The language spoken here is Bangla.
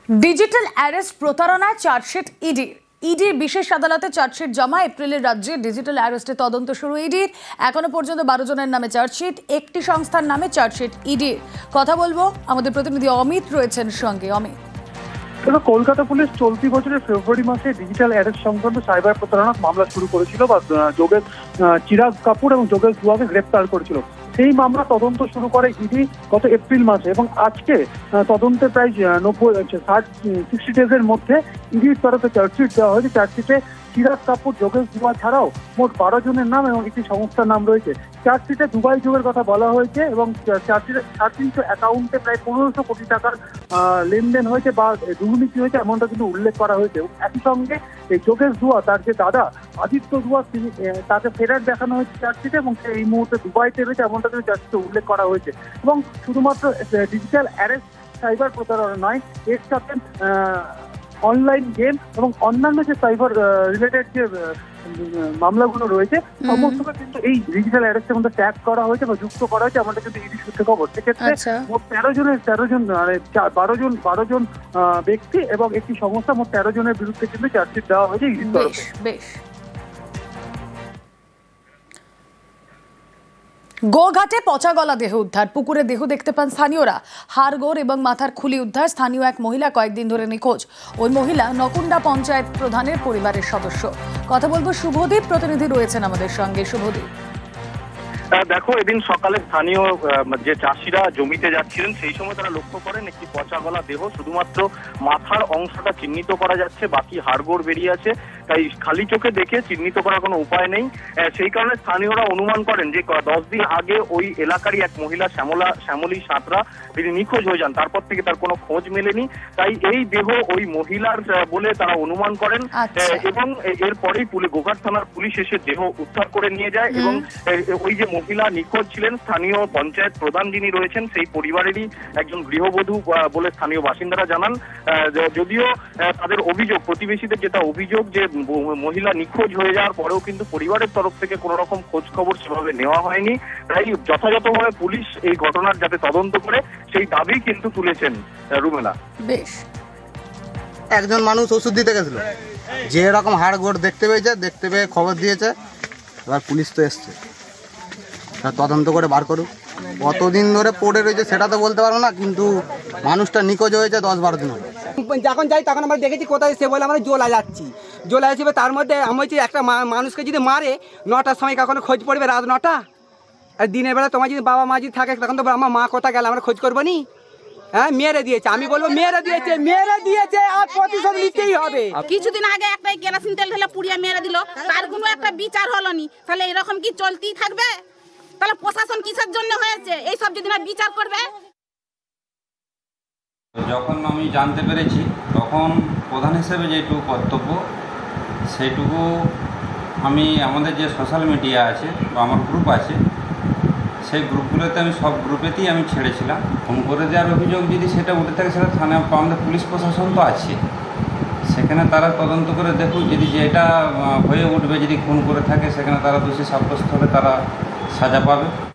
ডিজিটাল অ্যারেস্ট প্রতারণায় চার্জশিট ইডির বিশেষ আদালতে চার্জশিট জমা। এপ্রিলের রাজ্যে ডিজিটাল অ্যারেস্টে তদন্ত শুরু ইডির। এখনো পর্যন্ত 12 জনের নামে চার্জশিট, একটি সংস্থার নামে চার্জশিট ইডির। কথা বলবো, আমাদের প্রতিনিধি অমিত রয়েছেন সঙ্গে। অমিত, কলকাতা পুলিশ চলতি বছরের ফেব্রুয়ারি মাসে ডিজিটাল অ্যারেস্ট সংক্রান্ত সাইবার প্রতারণা মামলা শুরু করেছিল বা যোগেশ চিরাগ কাপুর এবং যোগেশ দুয়াকে গ্রেপ্তার করেছিল। সেই মামলা তদন্ত শুরু করে ইডি গত এপ্রিল মাসে এবং আজকে তদন্তে প্রায় 60 ডেজের মধ্যে ইডির তরফে চার্জশিট দেওয়া হয়েছে। চার্জশিটে চিরাগ কাপুর, যোগেশ দুয়া ছাড়াও মোট 12 জনের নাম এবং একটি সংস্থার নাম রয়েছে। চার্জশিটে দুবাই যোগের কথা বলা হয়েছে এবং চার্জশিটে 300 অ্যাকাউন্টে প্রায় 1500 কোটি টাকার লেনদেন হয়েছে বা দুর্নীতি হয়েছে এমনটা কিন্তু উল্লেখ করা হয়েছে। একই সঙ্গে এই যোগেশ দুয়া, তার যে দাদা আদিত্য দুয়া, তাকে ফেরার দেখানো হয়েছে চার্জশিটে এবং সে এই মুহূর্তে দুবাইতে রয়েছে এমনটা কিন্তু চার্জশিটে উল্লেখ করা হয়েছে। এবং শুধুমাত্র ডিজিটাল অ্যারেস্ট সাইবার প্রতারণা নয়, এর সাথে অনলাইন গেম এবং অন্যান্য যে সাইবার রিলেটেড যে মামলাগুলো রয়েছে সমস্তকে কিন্তু এই ডিজিটাল অ্যারেস্টের মধ্যে ট্যাগ করা হয়েছে বা যুক্ত করা হয়েছে এমনটা কিন্তু ইডি সূত্রে খবর। সেক্ষেত্রে মোট 12 জন ব্যক্তি এবং একটি সংস্থা, মোট 13 জনের বিরুদ্ধে কিন্তু চার্জশিট দেওয়া হয়েছে ইডির তরফে। বেশ। গোঘাটে পচা গলা দেহ উদ্ধার, পুকুরে দেহ দেখতে পান স্থানীয়রা। হাড়গোড় এবং মাথার খুলি উদ্ধার। স্থানীয় এক মহিলা কয়েকদিন ধরে নিখোঁজ। ওই মহিলা নকুন্ডা পঞ্চায়েত প্রধানের পরিবারের সদস্য। কথা বলবো শুভদীপ, প্রতিনিধি রয়েছেন আমাদের সঙ্গে। শুভদীপ, দেখো, এদিন সকালে স্থানীয় যে চাষিরা জমিতে যাচ্ছিলেন সেই সময় তারা লক্ষ্য করেন একটি পচা গলা দেহ, শুধুমাত্র মাথার অংশটা চিহ্নিত করা যাচ্ছে, বাকি হাড়গোড় বেরিয়ে আছে। তাই খালি চোখে দেখে চিহ্নিত করার কোনো উপায় নেই। সেই কারণে স্থানীয়রা অনুমান করেন যে 10 দিন আগে ওই এলাকারই এক মহিলা শ্যামলী সাঁতরা তিনি নিখোঁজ হয়ে যান। তারপর থেকে তার কোনো খোঁজ মেলেনি। তাই এই দেহ ওই মহিলার বলে তারা অনুমান করেন এবং এরপরেই গোঘাট থানার পুলিশ এসে দেহ উদ্ধার করে নিয়ে যায় এবং ওই যে মহিলা নিখোঁজ ছিলেন, স্থানীয় পঞ্চায়েত প্রধান যিনি রয়েছেন সেই পরিবারেরই একজন গৃহবধূ বলে স্থানীয় বাসিন্দারা জানান। যদিও তাদের অভিযোগ, প্রতিবেশীদের যেটা অভিযোগ, যে মহিলা নিখোঁজ হয়ে যাওয়ার পরেও কিন্তু পরিবারের তরফ থেকে কোনো রকম খোঁজ খবর সেভাবে নেওয়া হয়নি। তাই যথাযথভাবে পুলিশ এই ঘটনার যাতে তদন্ত করে সেই দাবি কিন্তু তুলেছেন রুমেলা। বেশ। একজন মানুষ ওষুধ দিতে গেছিল, যে এরকম হাড়গোড় দেখতে পেয়ে খবর দিয়েছে। এবার পুলিশ তো এসছে, তদন্ত করে বার করুক। কতদিন ধরে পড়ে রয়েছে সেটা তো বলতে পারবো না, কিন্তু মানুষটা নিখোঁজ হয়েছে 10-12 দিন হলো। যখন যাই তখন আমরা দেখেছি কোথায়, সে বলে আমরা জোলা যাচ্ছি। তার মধ্যে আমি বলছি একটা মানুষকে যদি মারে 9টার সময় কখনো খোঁজ পড়বে, রাত 9টা। আর দিনের বেলা তোমার যদি বাবা মা যদি থাকে তখন তো আমার মা কোথায় গেলে আমরা খোঁজ করবো নি? হ্যাঁ, মেরে দিয়েছে। আমি বলবো মেরে দিয়েছে আর প্রতিশোধ নিতেই হবে। কিছুদিন আগে একটা কেরোসিন তেল ঢেলে পুড়িয়ে মেরে দিল, তার কোনো একটা বিচার হলো নি। তাহলে এরকম কি চলতেই থাকবে? তাহলে প্রশাসন কিসের জন্য হয়েছে? এই সব যদি না বিচার করবে। যখন আমি জানতে পেরেছি তখন প্রধান হিসেবে যেটুকু কর্তব্য সেইটুকু আমি আমাদের যে সোশ্যাল মিডিয়া আছে বা আমার গ্রুপ আছে সেই গ্রুপগুলোতে আমি সব গ্রুপেতেই আমি ছেড়েছিলাম। ফোন করে দেওয়ার অভিযোগ যদি সেটা উঠে থাকে সেটা থানায়, আমাদের পুলিশ প্রশাসন তো আছে, সেখানে তারা তদন্ত করে দেখুক। যদি যেটা হয়ে উঠবে, যদি খুন করে থাকে সেখানে তারা দোষী সাব্যস্ত হলে তারা সাজা পাবে।